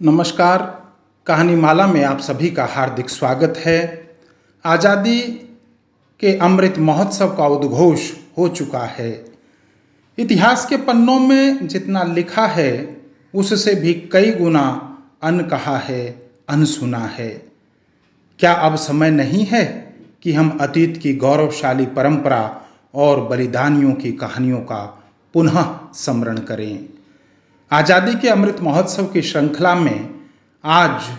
नमस्कार। कहानी माला में आप सभी का हार्दिक स्वागत है। आज़ादी के अमृत महोत्सव का उद्घोष हो चुका है। इतिहास के पन्नों में जितना लिखा है उससे भी कई गुना अनकहा है, अनसुना है। क्या अब समय नहीं है कि हम अतीत की गौरवशाली परंपरा और बलिदानियों की कहानियों का पुनः स्मरण करें? आज़ादी के अमृत महोत्सव की श्रृंखला में आज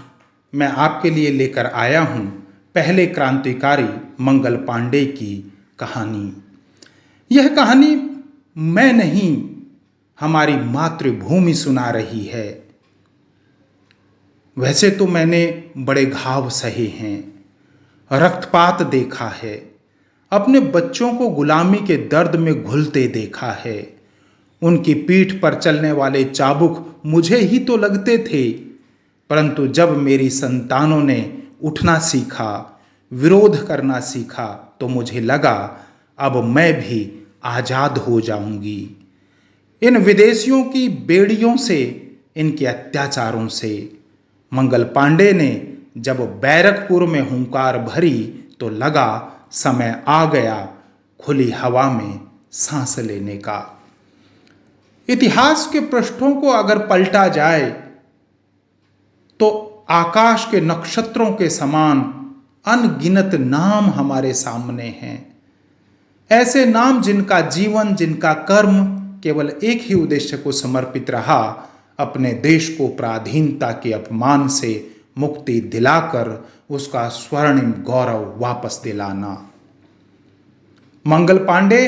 मैं आपके लिए लेकर आया हूं पहले क्रांतिकारी मंगल पांडे की कहानी। यह कहानी मैं नहीं, हमारी मातृभूमि सुना रही है। वैसे तो मैंने बड़े घाव सहे हैं, रक्तपात देखा है, अपने बच्चों को गुलामी के दर्द में घुलते देखा है। उनकी पीठ पर चलने वाले चाबुक मुझे ही तो लगते थे, परंतु जब मेरी संतानों ने उठना सीखा, विरोध करना सीखा, तो मुझे लगा अब मैं भी आजाद हो जाऊंगी इन विदेशियों की बेड़ियों से, इनके अत्याचारों से। मंगल पांडे ने जब बैरकपुर में हुंकार भरी तो लगा समय आ गया खुली हवा में सांस लेने का। इतिहास के पृष्ठों को अगर पलटा जाए तो आकाश के नक्षत्रों के समान अनगिनत नाम हमारे सामने हैं। ऐसे नाम जिनका जीवन, जिनका कर्म केवल एक ही उद्देश्य को समर्पित रहा, अपने देश को पराधीनता के अपमान से मुक्ति दिलाकर उसका स्वर्णिम गौरव वापस दिलाना। मंगल पांडे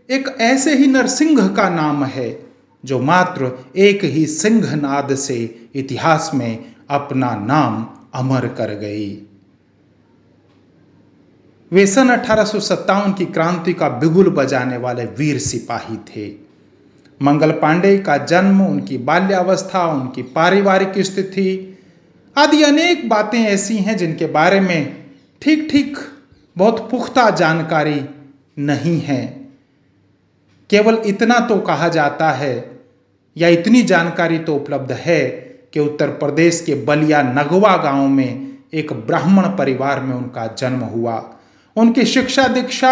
एक ऐसे ही नरसिंह का नाम है जो मात्र एक ही सिंहनाद से इतिहास में अपना नाम अमर कर गई। वे सन 1857 की क्रांति का बिगुल बजाने वाले वीर सिपाही थे। मंगल पांडे का जन्म, उनकी बाल्यावस्था, उनकी पारिवारिक स्थिति आदि अनेक बातें ऐसी हैं जिनके बारे में ठीक बहुत पुख्ता जानकारी नहीं है। केवल इतना तो कहा जाता है या इतनी जानकारी तो उपलब्ध है कि उत्तर प्रदेश के बलिया नगवा गांव में एक ब्राह्मण परिवार में उनका जन्म हुआ। उनकी शिक्षा दीक्षा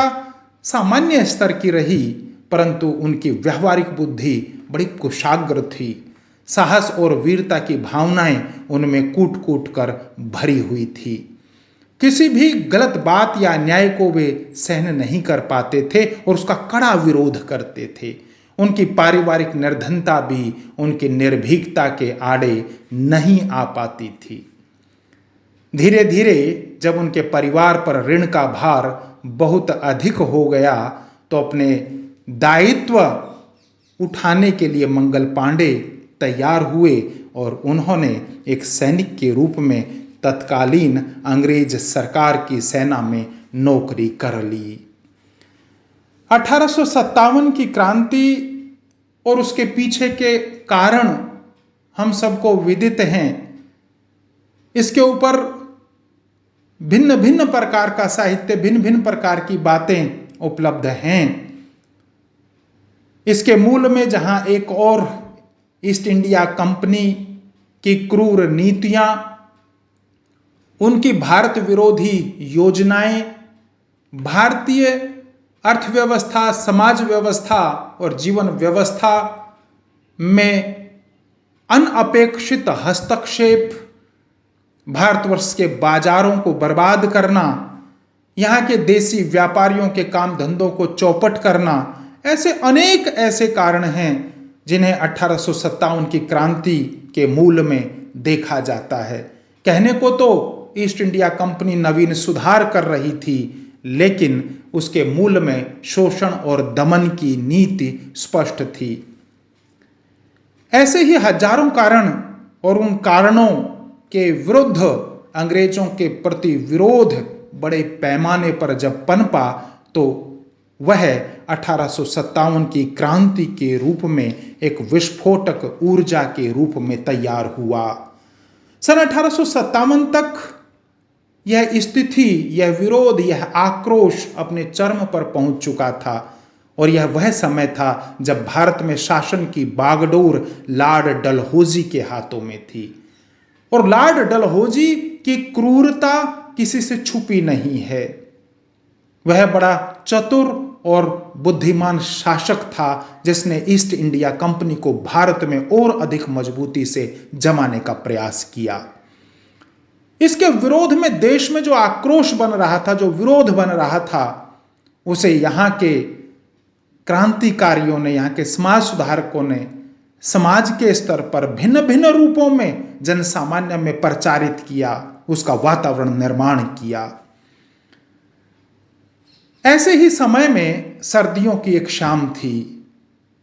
सामान्य स्तर की रही, परंतु उनकी व्यवहारिक बुद्धि बड़ी कुशाग्र थी। साहस और वीरता की भावनाएं उनमें कूट कूट कर भरी हुई थी। किसी भी गलत बात या अन्याय को वे सहन नहीं कर पाते थे और उसका कड़ा विरोध करते थे। उनकी पारिवारिक निर्धनता भी उनकी निर्भीकता के आड़े नहीं आ पाती थी। धीरे धीरे जब उनके परिवार पर ऋण का भार बहुत अधिक हो गया तो अपने दायित्व उठाने के लिए मंगल पांडे तैयार हुए और उन्होंने एक सैनिक के रूप में तत्कालीन अंग्रेज सरकार की सेना में नौकरी कर ली। 1857 की क्रांति और उसके पीछे के कारण हम सबको विदित हैं। इसके ऊपर भिन्न भिन्न प्रकार का साहित्य, भिन्न भिन्न प्रकार की बातें उपलब्ध हैं। इसके मूल में जहां एक और ईस्ट इंडिया कंपनी की क्रूर नीतियां, उनकी भारत विरोधी योजनाएं, भारतीय अर्थव्यवस्था, समाज व्यवस्था और जीवन व्यवस्था में अनअपेक्षित हस्तक्षेप, भारतवर्ष के बाजारों को बर्बाद करना, यहाँ के देसी व्यापारियों के काम धंधों को चौपट करना, ऐसे अनेक ऐसे कारण हैं जिन्हें 1857 की क्रांति के मूल में देखा जाता है। कहने को तो ईस्ट इंडिया कंपनी नवीन सुधार कर रही थी, लेकिन उसके मूल में शोषण और दमन की नीति स्पष्ट थी। ऐसे ही हजारों कारण, और उन कारणों के विरुद्ध अंग्रेजों के प्रति विरोध बड़े पैमाने पर जब पनपा तो वह 1857 की क्रांति के रूप में एक विस्फोटक ऊर्जा के रूप में तैयार हुआ। सन 1857 तक यह स्थिति, यह विरोध, यह आक्रोश अपने चरम पर पहुंच चुका था और यह वह समय था जब भारत में शासन की बागडोर लॉर्ड डलहौजी के हाथों में थी। और लॉर्ड डलहौजी की क्रूरता किसी से छुपी नहीं है। वह बड़ा चतुर और बुद्धिमान शासक था जिसने ईस्ट इंडिया कंपनी को भारत में और अधिक मजबूती से जमाने का प्रयास किया। इसके विरोध में देश में जो आक्रोश बन रहा था, जो विरोध बन रहा था, उसे यहाँ के क्रांतिकारियों ने, यहाँ के समाज सुधारकों ने समाज के स्तर पर भिन्न भिन्न रूपों में जनसामान्य में प्रचारित किया, उसका वातावरण निर्माण किया। ऐसे ही समय में सर्दियों की एक शाम थी।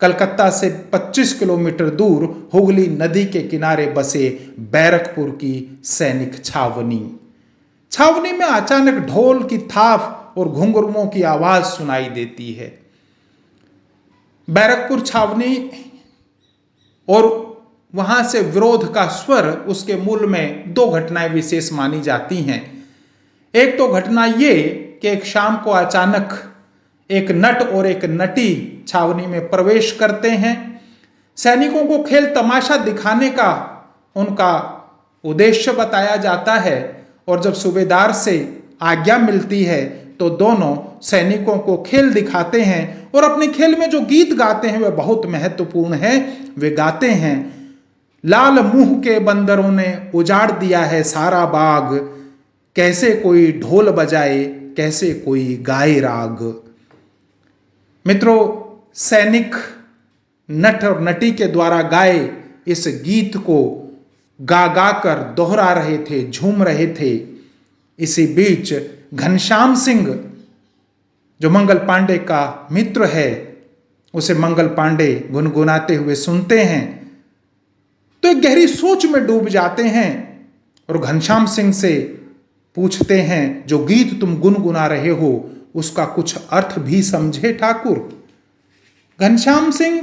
कलकत्ता से 25 किलोमीटर दूर हुगली नदी के किनारे बसे बैरकपुर की सैनिक छावनी में अचानक ढोल की थाप और घुंघरुओं की आवाज सुनाई देती है। बैरकपुर छावनी और वहां से विरोध का स्वर, उसके मूल में दो घटनाएं विशेष मानी जाती हैं। एक तो घटना ये कि एक शाम को अचानक एक नट और एक नटी छावनी में प्रवेश करते हैं। सैनिकों को खेल तमाशा दिखाने का उनका उद्देश्य बताया जाता है और जब सूबेदार से आज्ञा मिलती है तो दोनों सैनिकों को खेल दिखाते हैं और अपने खेल में जो गीत गाते हैं वह बहुत महत्वपूर्ण है। वे गाते हैं, लाल मुंह के बंदरों ने उजाड़ दिया है सारा बाग, कैसे कोई ढोल बजाए कैसे कोई गाए राग। मित्रों, सैनिक नट और नटी के द्वारा गाए इस गीत को गा गा कर दोहरा रहे थे, झूम रहे थे। इसी बीच घनश्याम सिंह, जो मंगल पांडे का मित्र है, उसे मंगल पांडे गुनगुनाते हुए सुनते हैं तो एक गहरी सोच में डूब जाते हैं और घनश्याम सिंह से पूछते हैं, जो गीत तुम गुनगुना रहे हो उसका कुछ अर्थ भी समझे ठाकुर। घनश्याम सिंह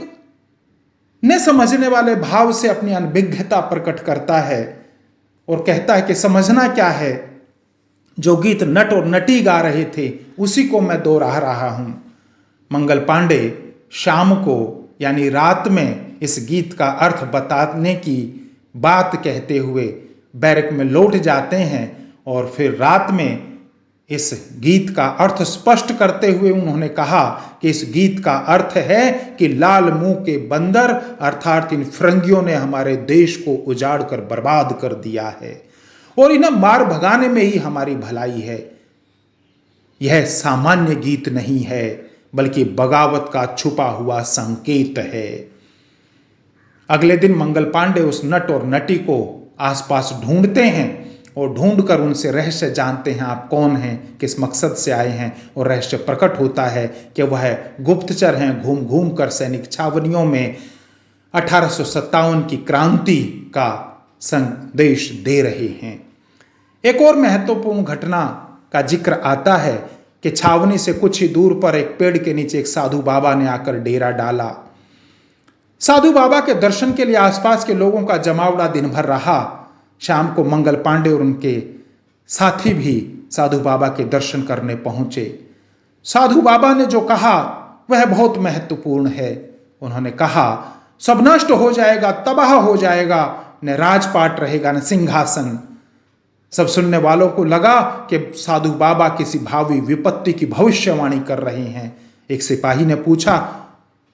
ने समझने वाले भाव से अपनी अनभिज्ञता प्रकट करता है और कहता है कि समझना क्या है, जो गीत नट और नटी गा रहे थे उसी को मैं दोहरा रहा हूं। मंगल पांडे शाम को यानी रात में इस गीत का अर्थ बताने की बात कहते हुए बैरक में लौट जाते हैं और फिर रात में इस गीत का अर्थ स्पष्ट करते हुए उन्होंने कहा कि इस गीत का अर्थ है कि लाल मुंह के बंदर अर्थात इन फिरंगियों ने हमारे देश को उजाड़ कर बर्बाद कर दिया है और इन्हें मार भगाने में ही हमारी भलाई है। यह सामान्य गीत नहीं है बल्कि बगावत का छुपा हुआ संकेत है। अगले दिन मंगल पांडे उस नट और नटी को आसपास ढूंढते हैं और ढूंढकर उनसे रहस्य जानते हैं, आप कौन हैं, किस मकसद से आए हैं, और रहस्य प्रकट होता है कि वह गुप्तचर हैं, घूम घूम कर सैनिक छावनियों में 1857 की क्रांति का संदेश दे रहे हैं। एक और महत्वपूर्ण घटना का जिक्र आता है कि छावनी से कुछ ही दूर पर एक पेड़ के नीचे एक साधु बाबा ने आकर डेरा डाला। साधु बाबा के दर्शन के लिए आसपास के लोगों का जमावड़ा दिन भर रहा। शाम को मंगल पांडे और उनके साथी भी साधु बाबा के दर्शन करने पहुंचे। साधु बाबा ने जो कहा वह बहुत महत्वपूर्ण है। उन्होंने कहा, सब नष्ट हो जाएगा, तबाह हो जाएगा, न राजपाट रहेगा न सिंहासन। सब सुनने वालों को लगा कि साधु बाबा किसी भावी विपत्ति की भविष्यवाणी कर रहे हैं। एक सिपाही ने पूछा,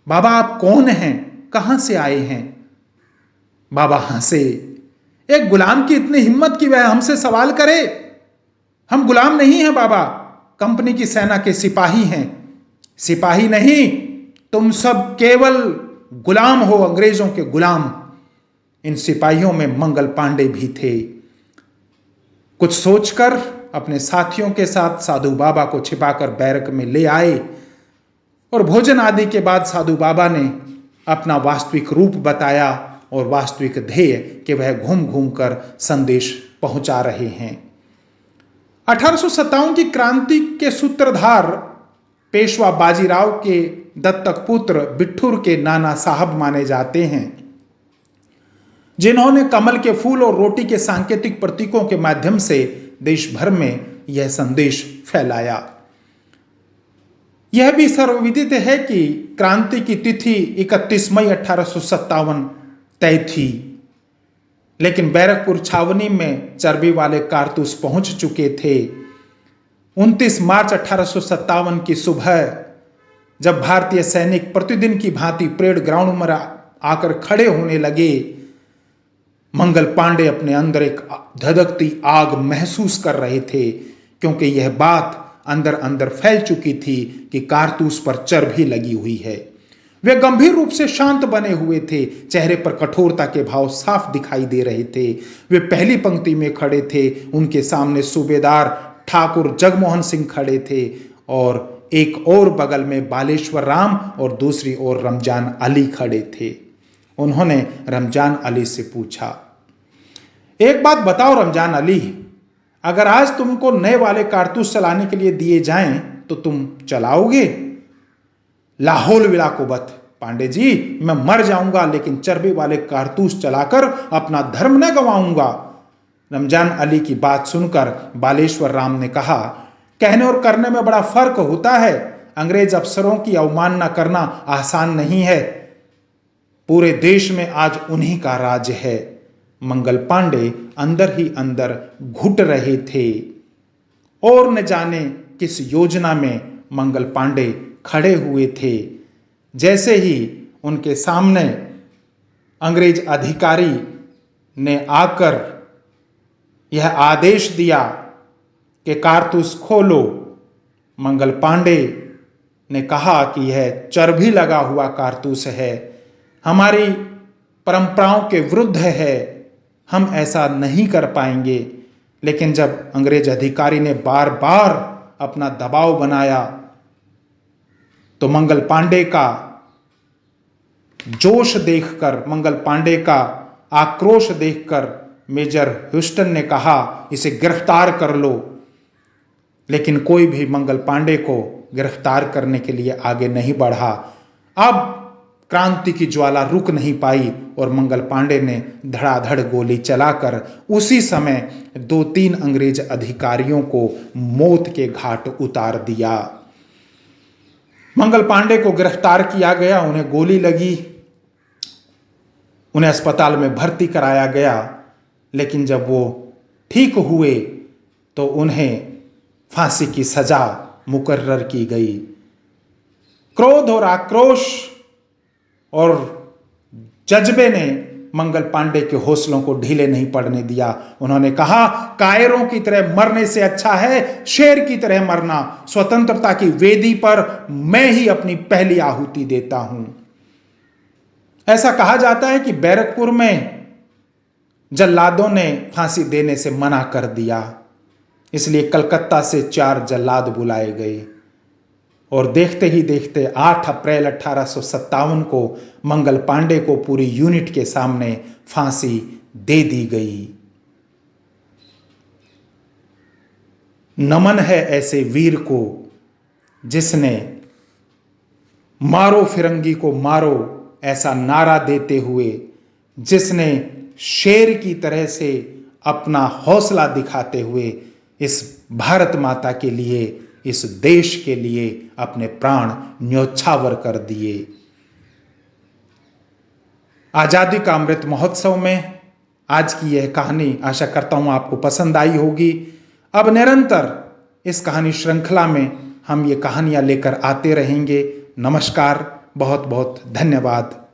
बाबा आप कौन हैं, कहां से आए हैं? बाबा हंसे। एक गुलाम की इतनी हिम्मत कि वह हमसे सवाल करे? हम गुलाम नहीं हैं बाबा, कंपनी की सेना के सिपाही हैं। सिपाही नहीं, तुम सब केवल गुलाम हो, अंग्रेजों के गुलाम। इन सिपाहियों में मंगल पांडे भी थे। कुछ सोचकर अपने साथियों के साथ साधु बाबा को छिपाकर बैरक में ले आए और भोजन आदि के बाद साधु बाबा ने अपना वास्तविक रूप बताया और वास्तविक ध्येय कि वह घूम घूम कर संदेश पहुंचा रहे हैं। 1857 की क्रांति के सूत्रधार पेशवा बाजीराव के दत्तक पुत्र बिट्ठूर के नाना साहब माने जाते हैं, जिन्होंने कमल के फूल और रोटी के सांकेतिक प्रतीकों के माध्यम से देश भर में यह संदेश फैलाया। यह भी सर्वविदित है कि क्रांति की तिथि 31 मई 1857 तय थी। लेकिन बैरकपुर छावनी में चर्बी वाले कारतूस पहुंच चुके थे। 29 मार्च 1857 की सुबह जब भारतीय सैनिक प्रतिदिन की भांति परेड ग्राउंड में आकर खड़े होने लगे, मंगल पांडे अपने अंदर एक धधकती आग महसूस कर रहे थे, क्योंकि यह बात अंदर अंदर फैल चुकी थी कि कारतूस पर चर्बी लगी हुई है। वे गंभीर रूप से शांत बने हुए थे, चेहरे पर कठोरता के भाव साफ दिखाई दे रहे थे। वे पहली पंक्ति में खड़े थे। उनके सामने सूबेदार ठाकुर जगमोहन सिंह खड़े थे और एक और बगल में बालेश्वर राम और दूसरी ओर रमजान अली खड़े थे। उन्होंने रमजान अली से पूछा, एक बात बताओ रमजान अली, अगर आज तुमको नए वाले कारतूस चलाने के लिए दिए जाएं तो तुम चलाओगे? लाहौल विलाकुबत पांडे जी, मैं मर जाऊंगा लेकिन चर्बी वाले कारतूस चलाकर अपना धर्म न गंवाऊंगा। रमजान अली की बात सुनकर बालेश्वर राम ने कहा, कहने और करने में बड़ा फर्क होता है। अंग्रेज अफसरों की अवमानना करना आसान नहीं है। पूरे देश में आज उन्हीं का राज है। मंगल पांडे अंदर ही अंदर घुट रहे थे और न जाने किस योजना में मंगल पांडे खड़े हुए थे। जैसे ही उनके सामने अंग्रेज अधिकारी ने आकर यह आदेश दिया कि कारतूस खोलो, मंगल पांडे ने कहा कि यह चर्बी लगा हुआ कारतूस है, हमारी परंपराओं के विरुद्ध है, हम ऐसा नहीं कर पाएंगे। लेकिन जब अंग्रेज अधिकारी ने बार बार अपना दबाव बनाया तो मंगल पांडे का जोश देखकर, मंगल पांडे का आक्रोश देखकर मेजर ह्यूस्टन ने कहा, इसे गिरफ्तार कर लो। लेकिन कोई भी मंगल पांडे को गिरफ्तार करने के लिए आगे नहीं बढ़ा। अब क्रांति की ज्वाला रुक नहीं पाई और मंगल पांडे ने धड़ाधड़ गोली चलाकर उसी समय 2-3 अंग्रेज अधिकारियों को मौत के घाट उतार दिया। मंगल पांडे को गिरफ्तार किया गया, उन्हें गोली लगी, उन्हें अस्पताल में भर्ती कराया गया। लेकिन जब वो ठीक हुए तो उन्हें फांसी की सजा मुकर्रर की गई। क्रोध और आक्रोश और जज्बे ने मंगल पांडे के हौसलों को ढीले नहीं पड़ने दिया। उन्होंने कहा, कायरों की तरह मरने से अच्छा है शेर की तरह मरना। स्वतंत्रता की वेदी पर मैं ही अपनी पहली आहुति देता हूं। ऐसा कहा जाता है कि बैरकपुर में जल्लादों ने फांसी देने से मना कर दिया, इसलिए कलकत्ता से 4 जल्लाद बुलाए गए और देखते ही देखते 8 अप्रैल 1857 को मंगल पांडे को पूरी यूनिट के सामने फांसी दे दी गई। नमन है ऐसे वीर को जिसने मारो फिरंगी को मारो ऐसा नारा देते हुए, जिसने शेर की तरह से अपना हौसला दिखाते हुए इस भारत माता के लिए, इस देश के लिए अपने प्राण न्योछावर कर दिए। आजादी का अमृत महोत्सव में आज की यह कहानी आशा करता हूं आपको पसंद आई होगी। अब निरंतर इस कहानी श्रृंखला में हम ये कहानियां लेकर आते रहेंगे। नमस्कार, बहुत बहुत धन्यवाद।